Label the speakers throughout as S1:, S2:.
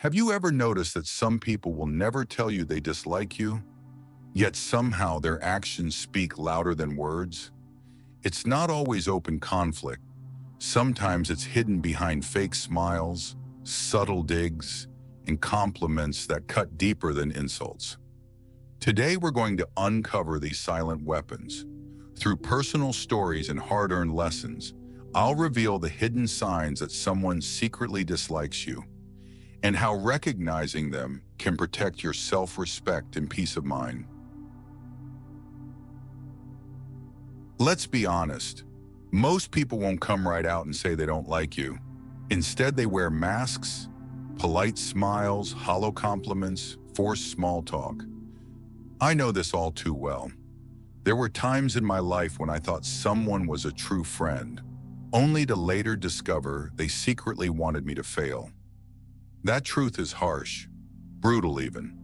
S1: Have you ever noticed that some people will never tell you they dislike you, yet somehow their actions speak louder than words? It's not always open conflict. Sometimes it's hidden behind fake smiles, subtle digs, and compliments that cut deeper than insults. Today, we're going to uncover these silent weapons. Through personal stories and hard-earned lessons, I'll reveal the hidden signs that someone secretly dislikes you, and how recognizing them can protect your self-respect and peace of mind. Let's be honest. Most people won't come right out and say they don't like you. Instead, they wear masks, polite smiles, hollow compliments, forced small talk. I know this all too well. There were times in my life when I thought someone was a true friend, only to later discover they secretly wanted me to fail. That truth is harsh, brutal even.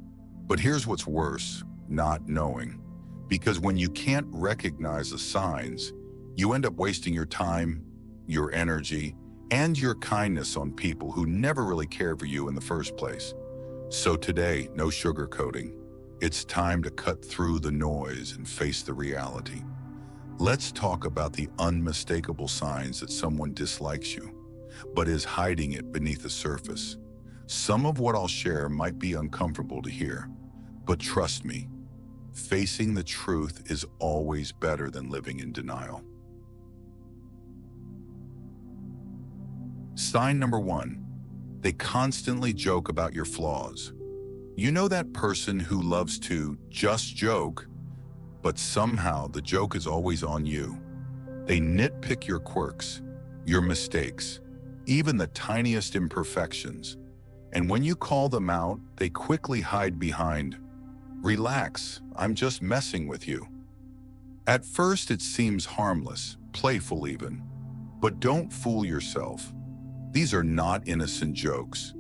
S1: But here's what's worse: not knowing. Because when you can't recognize the signs, you end up wasting your time, your energy, and your kindness on people who never really cared for you in the first place. So today, no sugarcoating. It's time to cut through the noise and face the reality. Let's talk about the unmistakable signs that someone dislikes you, but is hiding it beneath the surface. Some of what I'll share might be uncomfortable to hear, but trust me, facing the truth is always better than living in denial. Sign number one: they constantly joke about your flaws. You know that person who loves to just joke, but somehow the joke is always on you. They nitpick your quirks, your mistakes, even the tiniest imperfections. And when you call them out, they quickly hide behind, "Relax, I'm just messing with you." At first it seems harmless, playful even. But don't fool yourself. These are not innocent jokes.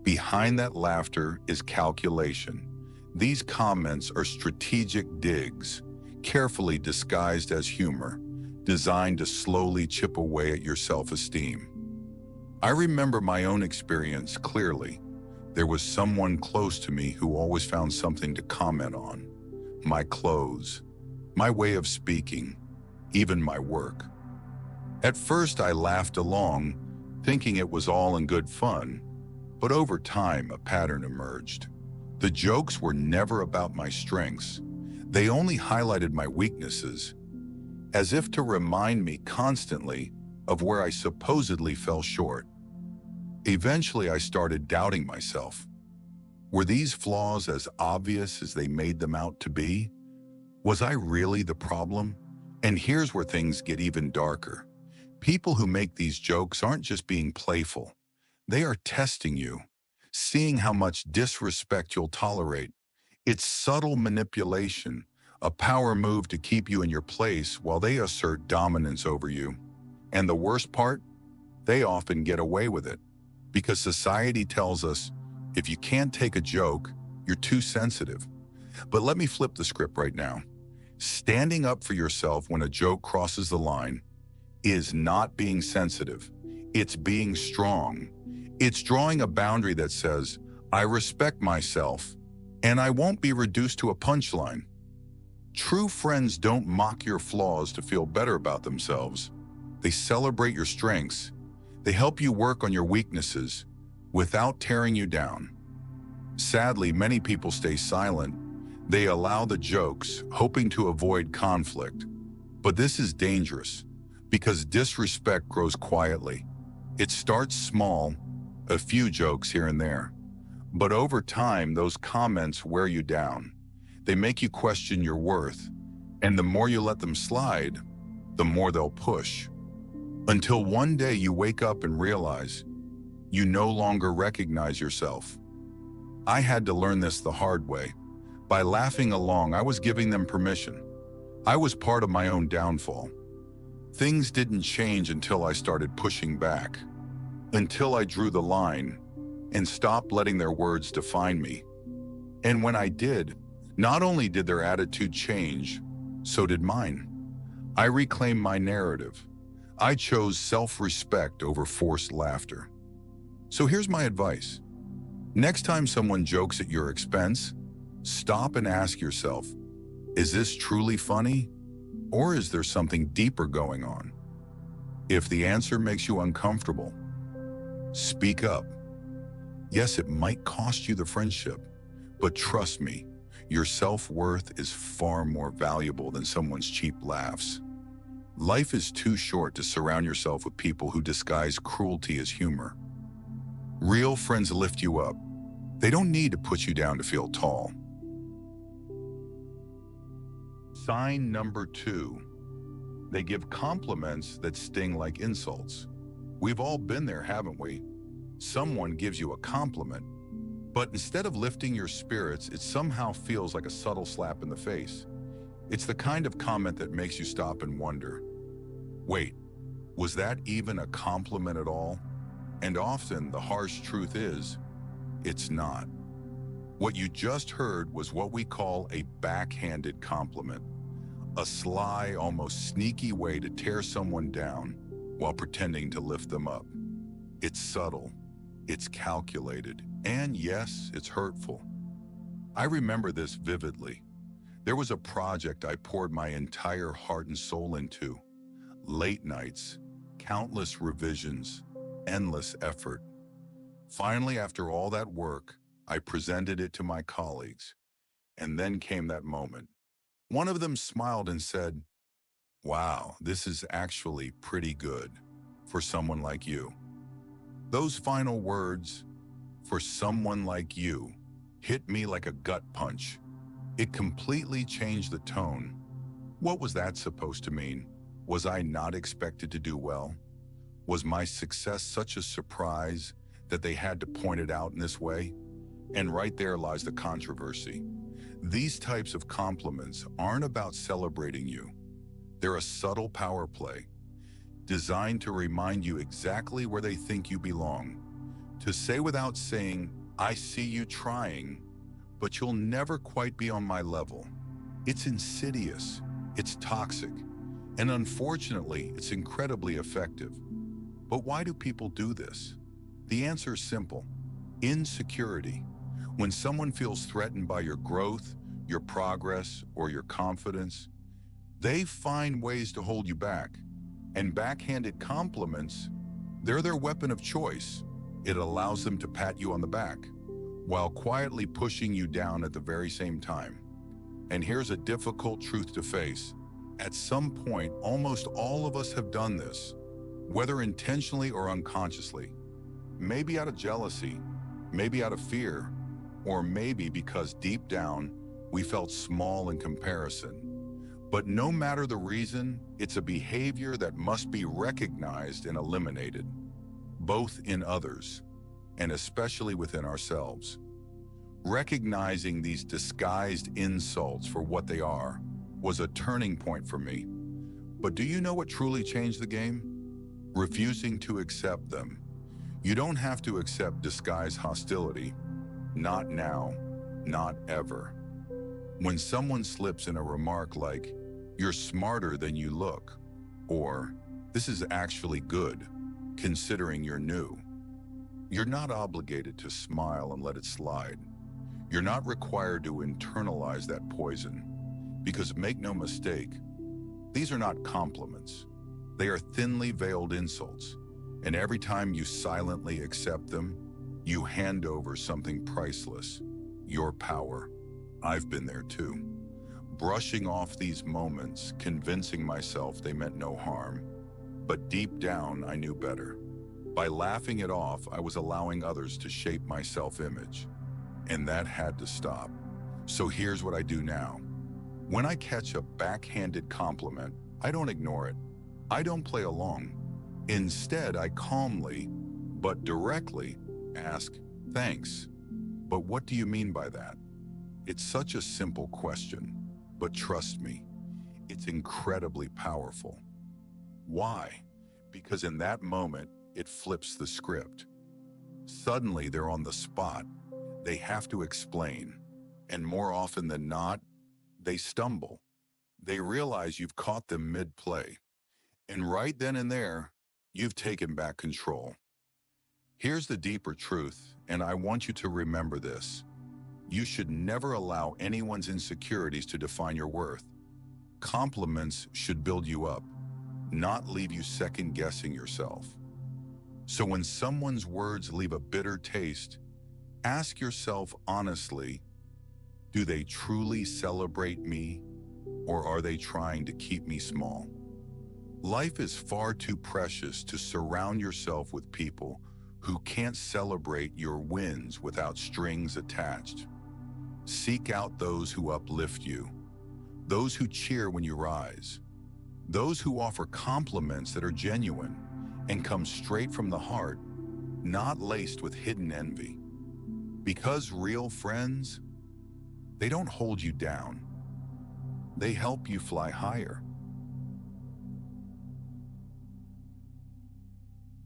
S1: Behind that laughter is calculation. These comments are strategic digs, carefully disguised as humor, designed to slowly chip away at your self-esteem. I remember my own experience clearly. There was someone close to me who always found something to comment on. My clothes, my way of speaking, even my work. At first I laughed along, thinking it was all in good fun, but over time a pattern emerged. The jokes were never about my strengths. They only highlighted my weaknesses, as if to remind me constantly of where I supposedly fell short. Eventually I started doubting myself. Were these flaws as obvious as they made them out to be? Was I really the problem? And here's where things get even darker. People who make these jokes aren't just being playful. They are testing you, seeing how much disrespect you'll tolerate. It's subtle manipulation, a power move to keep you in your place while they assert dominance over you. And the worst part? They often get away with it. Because society tells us, if you can't take a joke, you're too sensitive. But let me flip the script right now. Standing up for yourself when a joke crosses the line is not being sensitive. It's being strong. It's drawing a boundary that says, I respect myself, and I won't be reduced to a punchline. True friends don't mock your flaws to feel better about themselves. They celebrate your strengths. They help you work on your weaknesses without tearing you down. Sadly, many people stay silent. They allow the jokes, hoping to avoid conflict. But this is dangerous, because disrespect grows quietly. It starts small, a few jokes here and there. But over time, those comments wear you down. They make you question your worth. And the more you let them slide, the more they'll push. Until one day you wake up and realize you no longer recognize yourself. I had to learn this the hard way. By laughing along, I was giving them permission. I was part of my own downfall. Things didn't change until I started pushing back, until I drew the line and stopped letting their words define me. And when I did, not only did their attitude change, so did mine. I reclaimed my narrative. I chose self-respect over forced laughter. So here's my advice. Next time someone jokes at your expense, stop and ask yourself, is this truly funny? Or is there something deeper going on? If the answer makes you uncomfortable, speak up. Yes, it might cost you the friendship, but trust me, your self-worth is far more valuable than someone's cheap laughs. Life is too short to surround yourself with people who disguise cruelty as humor. Real friends lift you up. They don't need to put you down to feel tall. Sign number 2. They give compliments that sting like insults. We've all been there, haven't we? Someone gives you a compliment, but instead of lifting your spirits, it somehow feels like a subtle slap in the face. It's the kind of comment that makes you stop and wonder, wait, was that even a compliment at all? And often the harsh truth is, it's not. What you just heard was what we call a backhanded compliment, a sly, almost sneaky way to tear someone down while pretending to lift them up. It's subtle, it's calculated, and yes, it's hurtful. I remember this vividly. There was a project I poured my entire heart and soul into. Late nights, countless revisions, endless effort. Finally, after all that work, I presented it to my colleagues. And then came that moment. One of them smiled and said, "Wow, this is actually pretty good for someone like you." Those final words, "for someone like you," hit me like a gut punch. It completely changed the tone. What was that supposed to mean? Was I not expected to do well? Was my success such a surprise that they had to point it out in this way? And right there lies the controversy. These types of compliments aren't about celebrating you. They're a subtle power play, designed to remind you exactly where they think you belong. To say without saying, "I see you trying, but you'll never quite be on my level." It's insidious, it's toxic, and unfortunately, it's incredibly effective. But why do people do this? The answer is simple: insecurity. When someone feels threatened by your growth, your progress, or your confidence, they find ways to hold you back. And backhanded compliments, they're their weapon of choice. It allows them to pat you on the back, while quietly pushing you down at the very same time. And here's a difficult truth to face. At some point, almost all of us have done this, whether intentionally or unconsciously. Maybe out of jealousy, maybe out of fear, or maybe because deep down, we felt small in comparison. But no matter the reason, it's a behavior that must be recognized and eliminated, both in others and especially within ourselves. Recognizing these disguised insults for what they are was a turning point for me. But do you know what truly changed the game? Refusing to accept them. You don't have to accept disguised hostility. Not now, not ever. When someone slips in a remark like, "You're smarter than you look," or "This is actually good, considering you're new," you're not obligated to smile and let it slide. You're not required to internalize that poison. Because make no mistake, these are not compliments. They are thinly veiled insults. And every time you silently accept them, you hand over something priceless, your power. I've been there too. Brushing off these moments, convincing myself they meant no harm. But deep down, I knew better. By laughing it off, I was allowing others to shape my self-image. And that had to stop. So here's what I do now. When I catch a backhanded compliment, I don't ignore it. I don't play along. Instead, I calmly, but directly, ask, "Thanks, but what do you mean by that?" It's such a simple question, but trust me, it's incredibly powerful. Why? Because in that moment, it flips the script. Suddenly, they're on the spot. They have to explain. And more often than not, they stumble. They realize you've caught them mid-play. And right then and there, you've taken back control. Here's the deeper truth, and I want you to remember this. You should never allow anyone's insecurities to define your worth. Compliments should build you up, not leave you second-guessing yourself. So when someone's words leave a bitter taste, ask yourself honestly, do they truly celebrate me, or are they trying to keep me small? Life is far too precious to surround yourself with people who can't celebrate your wins without strings attached. Seek out those who uplift you, those who cheer when you rise, those who offer compliments that are genuine and come straight from the heart, not laced with hidden envy. Because real friends, they don't hold you down. They help you fly higher.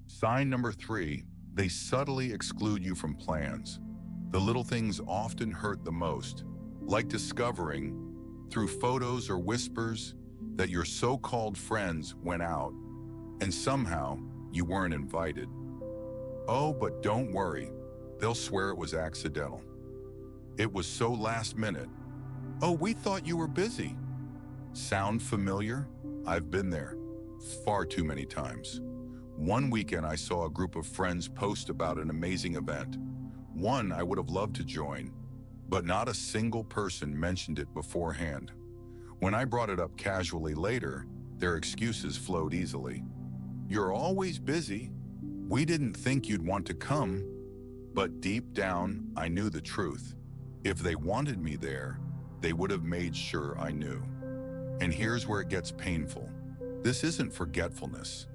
S1: Sign number 3, they subtly exclude you from plans. The little things often hurt the most, like discovering, through photos or whispers, that your so-called friends went out, and somehow you weren't invited. Oh, but don't worry, they'll swear it was accidental. It was so last minute. Oh, we thought you were busy. Sound familiar? I've been there, far too many times. One weekend I saw a group of friends post about an amazing event. One I would have loved to join, but not a single person mentioned it beforehand. When I brought it up casually later, their excuses flowed easily. You're always busy. We didn't think you'd want to come. But deep down, I knew the truth. If they wanted me there, they would have made sure I knew. And here's where it gets painful. This isn't forgetfulness.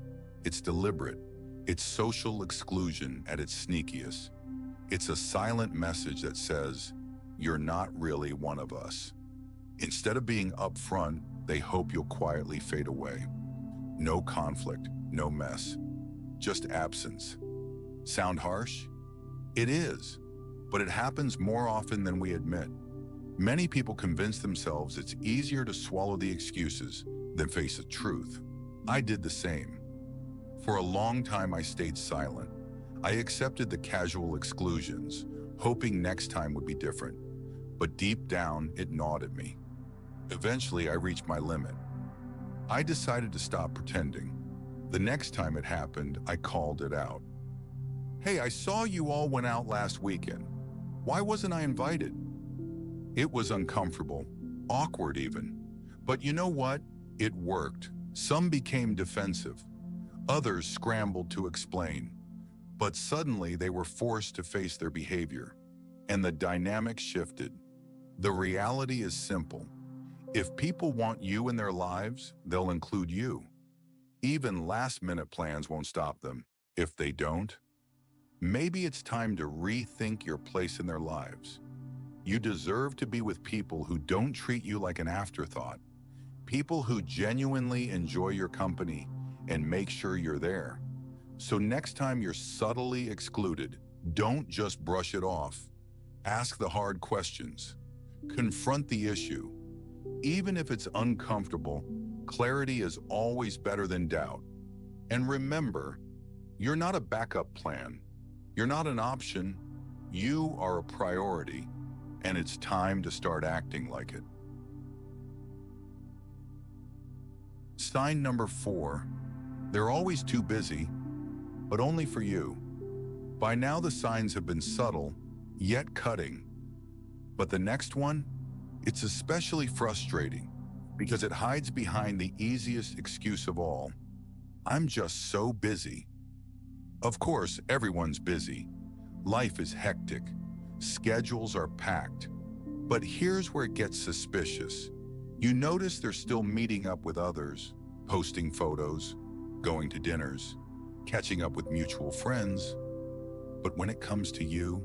S1: It's deliberate. It's social exclusion at its sneakiest. It's a silent message that says, you're not really one of us. Instead of being upfront, they hope you'll quietly fade away. No conflict, no mess, just absence. Sound harsh? It is, but it happens more often than we admit. Many people convince themselves it's easier to swallow the excuses than face the truth. I did the same. For a long time, I stayed silent. I accepted the casual exclusions, hoping next time would be different. But deep down, it gnawed at me. Eventually, I reached my limit. I decided to stop pretending. The next time it happened, I called it out. Hey, I saw you all went out last weekend. Why wasn't I invited? It was uncomfortable, awkward even. But you know what? It worked. Some became defensive. Others scrambled to explain. But suddenly they were forced to face their behavior. And the dynamic shifted. The reality is simple. If people want you in their lives, they'll include you. Even last-minute plans won't stop them. If they don't, maybe it's time to rethink your place in their lives. You deserve to be with people who don't treat you like an afterthought. People who genuinely enjoy your company and make sure you're there. So next time you're subtly excluded, don't just brush it off. Ask the hard questions. Confront the issue. Even if it's uncomfortable, clarity is always better than doubt. And remember, you're not a backup plan. You're not an option. You are a priority, and it's time to start acting like it. Sign number 4, they're always too busy, but only for you. By now the signs have been subtle, yet cutting. But the next one, it's especially frustrating because it hides behind the easiest excuse of all. I'm just so busy. Of course, everyone's busy. Life is hectic. Schedules are packed. But here's where it gets suspicious. You notice they're still meeting up with others, posting photos, going to dinners, catching up with mutual friends. But when it comes to you,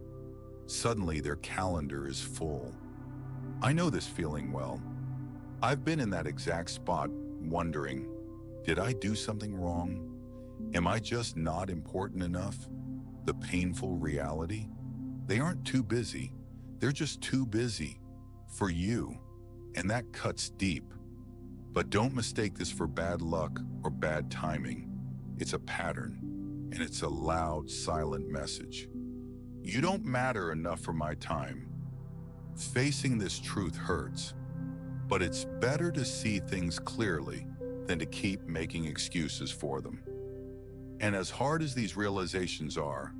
S1: suddenly their calendar is full. I know this feeling well. I've been in that exact spot, wondering, did I do something wrong? Am I just not important enough? The painful reality? They aren't too busy. They're just too busy for you. And that cuts deep. But don't mistake this for bad luck or bad timing. It's a pattern. and it's a loud, silent message. You don't matter enough for my time. Facing this truth hurts, but it's better to see things clearly than to keep making excuses for them. And as hard as these realizations are,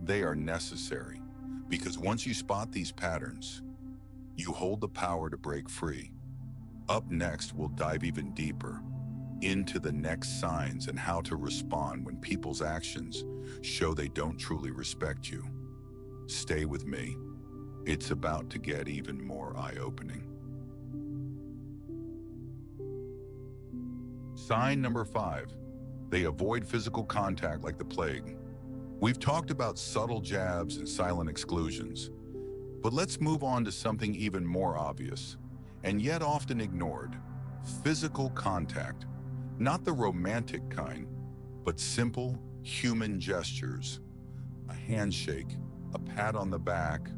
S1: they are necessary, because once you spot these patterns, you hold the power to break free. Up next, we'll dive even deeper into the next signs and how to respond when people's actions show they don't truly respect you. Stay with me. It's about to get even more eye-opening. Sign number 5. They avoid physical contact like the plague. We've talked about subtle jabs and silent exclusions, but let's move on to something even more obvious, and yet often ignored: physical contact. Not the romantic kind, but simple human gestures. A handshake, a pat on the back,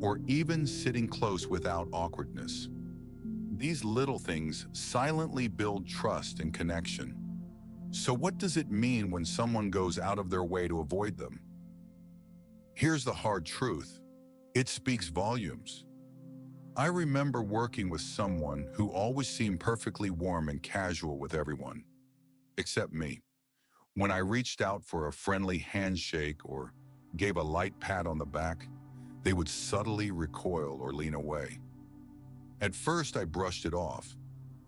S1: or even sitting close without awkwardness. These little things silently build trust and connection. So what does it mean when someone goes out of their way to avoid them? Here's the hard truth. It speaks volumes. I remember working with someone who always seemed perfectly warm and casual with everyone, except me. When I reached out for a friendly handshake or gave a light pat on the back, they would subtly recoil or lean away. At first, I brushed it off.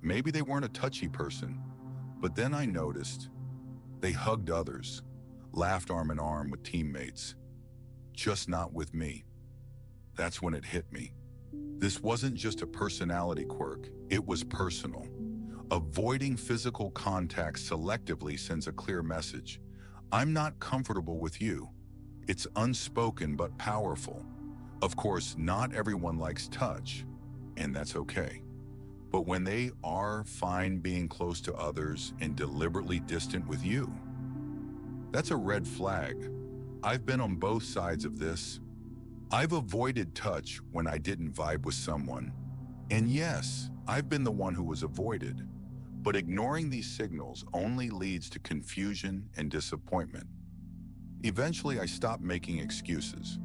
S1: Maybe they weren't a touchy person, but then I noticed they hugged others, laughed arm in arm with teammates, just not with me. That's when it hit me. This wasn't just a personality quirk, it was personal. Avoiding physical contact selectively sends a clear message. I'm not comfortable with you. It's unspoken but powerful. Of course, not everyone likes touch, and that's okay. But when they are fine being close to others and deliberately distant with you, that's a red flag. I've been on both sides of this. I've avoided touch when I didn't vibe with someone. And yes, I've been the one who was avoided. But ignoring these signals only leads to confusion and disappointment. Eventually, I stopped making excuses.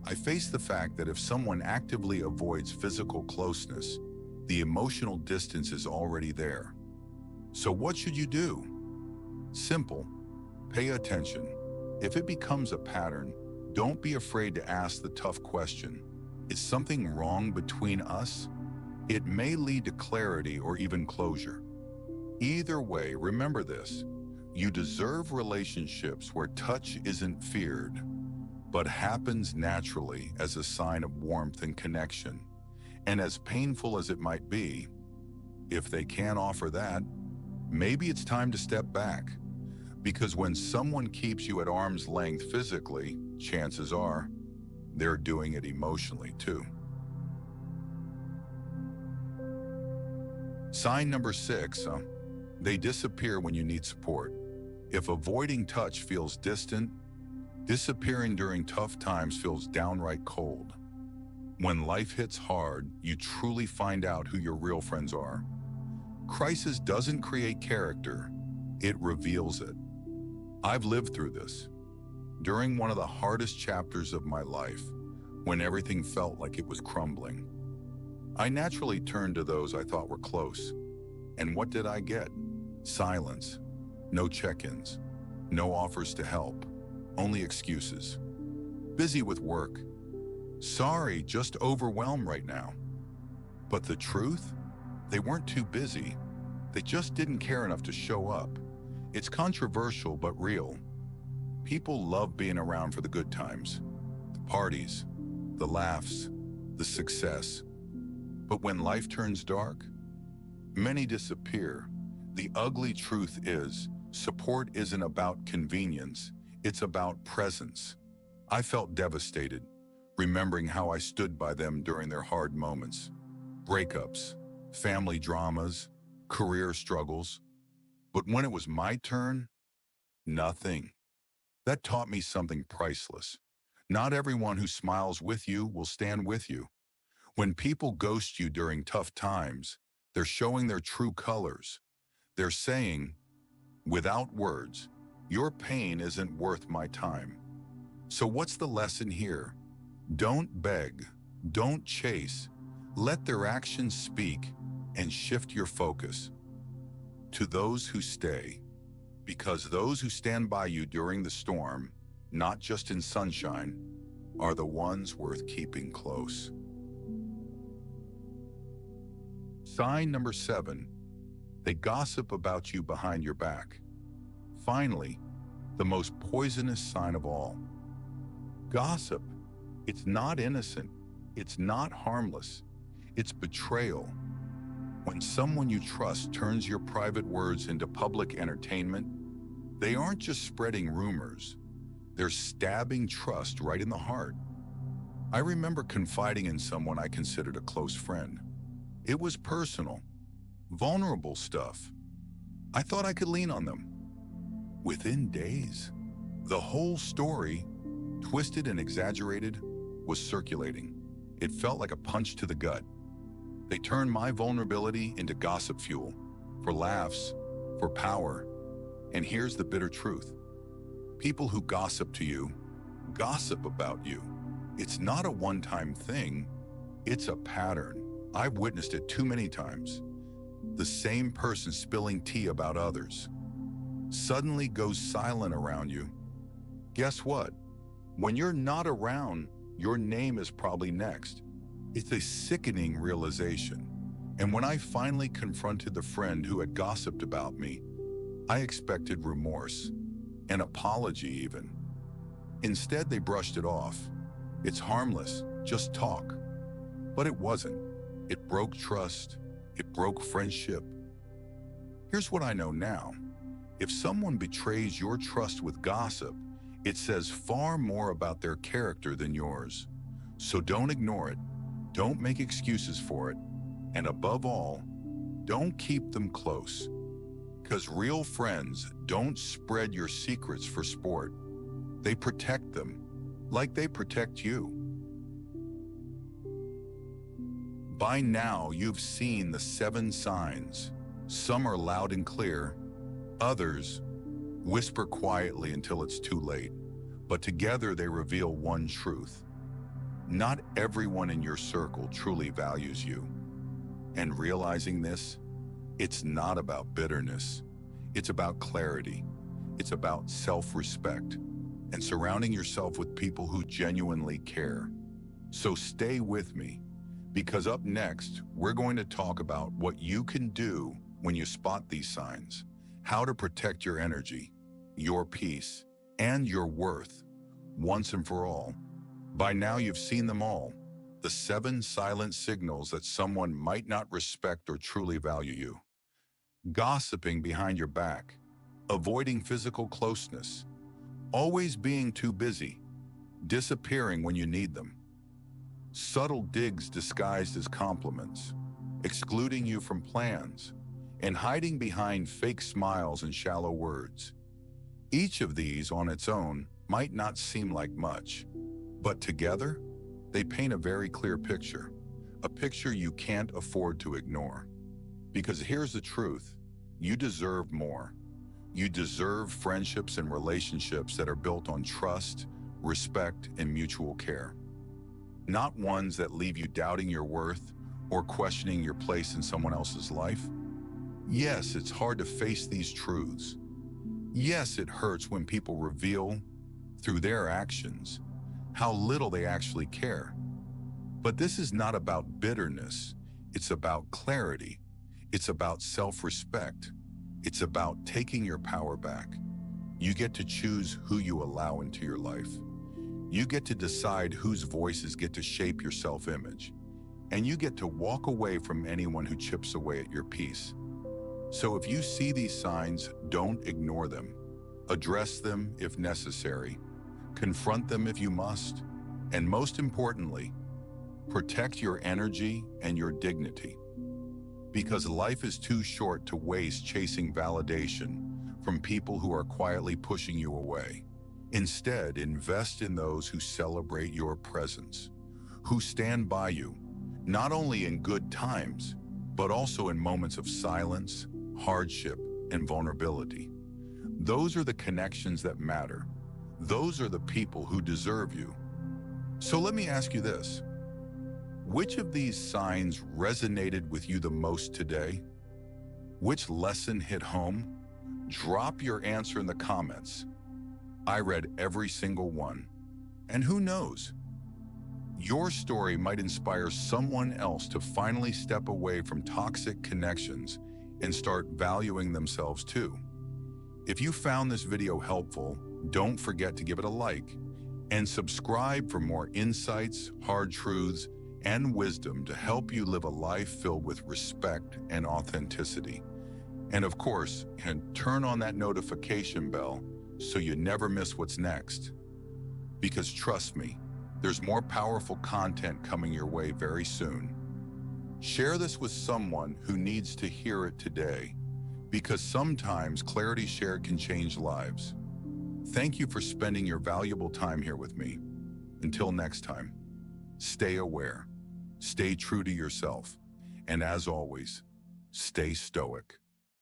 S1: I faced the fact that if someone actively avoids physical closeness, the emotional distance is already there. So what should you do? Simple. Pay attention. If it becomes a pattern, don't be afraid to ask the tough question. Is something wrong between us? It may lead to clarity or even closure. Either way, remember this. You deserve relationships where touch isn't feared, but happens naturally as a sign of warmth and connection. And as painful as it might be, if they can't offer that, maybe it's time to step back. Because when someone keeps you at arm's length physically, chances are they're doing it emotionally too. Sign number 6, they disappear when you need support. If avoiding touch feels distant, disappearing during tough times feels downright cold. When life hits hard, you truly find out who your real friends are. Crisis doesn't create character, it reveals it. I've lived through this. During one of the hardest chapters of my life, when everything felt like it was crumbling, I naturally turned to those I thought were close. And what did I get? Silence. No check-ins. No offers to help. Only excuses. Busy with work. Sorry, just overwhelmed right now. But the truth? They weren't too busy. They just didn't care enough to show up. It's controversial but real. People love being around for the good times, the parties, the laughs, the success. But when life turns dark, many disappear. The ugly truth is, support isn't about convenience, it's about presence. I felt devastated, remembering how I stood by them during their hard moments. Breakups, family dramas, career struggles. But when it was my turn, nothing. That taught me something priceless. Not everyone who smiles with you will stand with you. When people ghost you during tough times, they're showing their true colors. They're saying, without words, Your pain isn't worth my time. So what's the lesson here? Don't beg, don't chase. Let their actions speak and shift your focus to those who stay. Because those who stand by you during the storm, not just in sunshine, are the ones worth keeping close. Sign number 7, they gossip about you behind your back. Finally, the most poisonous sign of all. Gossip. It's not innocent. It's not harmless. It's betrayal. When someone you trust turns your private words into public entertainment, they aren't just spreading rumors. They're stabbing trust right in the heart. I remember confiding in someone I considered a close friend. It was personal, vulnerable stuff. I thought I could lean on them. Within days, the whole story, twisted and exaggerated, was circulating. It felt like a punch to the gut. They turned my vulnerability into gossip fuel, for laughs, for power. And here's the bitter truth. People who gossip to you, gossip about you. It's not a one-time thing, it's a pattern. I've witnessed it too many times. The same person spilling tea about others suddenly goes silent around you. Guess what? When you're not around, your name is probably next. It's a sickening realization. And when I finally confronted the friend who had gossiped about me, I expected remorse, an apology even. Instead, they brushed it off. It's harmless, just talk. But it wasn't. It broke trust. It broke friendship. Here's what I know now. If someone betrays your trust with gossip, it says far more about their character than yours. So don't ignore it. Don't make excuses for it. And above all, don't keep them close. Because real friends don't spread your secrets for sport. They protect them, like they protect you. By now, you've seen the 7 signs. Some are loud and clear. Others whisper quietly until it's too late. But together they reveal one truth. Not everyone in your circle truly values you. And realizing this, it's not about bitterness. It's about clarity. It's about self-respect and surrounding yourself with people who genuinely care. So stay with me, because up next, we're going to talk about what you can do when you spot these signs, how to protect your energy, your peace, and your worth once and for all. By now, you've seen them all, the 7 silent signals that someone might not respect or truly value you. Gossiping behind your back, avoiding physical closeness, always being too busy, disappearing when you need them. Subtle digs disguised as compliments, excluding you from plans, and hiding behind fake smiles and shallow words. Each of these on its own might not seem like much, but together, they paint a very clear picture, a picture you can't afford to ignore. Because here's the truth, you deserve more. You deserve friendships and relationships that are built on trust, respect, and mutual care. Not ones that leave you doubting your worth or questioning your place in someone else's life. Yes, it's hard to face these truths. Yes, it hurts when people reveal, through their actions, how little they actually care. But this is not about bitterness. It's about clarity. It's about self-respect. It's about taking your power back. You get to choose who you allow into your life. You get to decide whose voices get to shape your self-image. And you get to walk away from anyone who chips away at your peace. So if you see these signs, don't ignore them. Address them if necessary. Confront them if you must. And most importantly, protect your energy and your dignity. Because life is too short to waste chasing validation from people who are quietly pushing you away. Instead, invest in those who celebrate your presence, who stand by you, not only in good times, but also in moments of silence, hardship, and vulnerability. Those are the connections that matter. Those are the people who deserve you. So let me ask you this. Which of these signs resonated with you the most today? Which lesson hit home? Drop your answer in the comments. I read every single one. And who knows? Your story might inspire someone else to finally step away from toxic connections and start valuing themselves too. If you found this video helpful, don't forget to give it a like and subscribe for more insights, hard truths, and wisdom to help you live a life filled with respect and authenticity. And of course, turn on that notification bell so you never miss what's next. Because trust me, there's more powerful content coming your way very soon. Share this with someone who needs to hear it today, because sometimes clarity shared can change lives. Thank you for spending your valuable time here with me. Until next time, stay aware, stay true to yourself, and as always, stay stoic.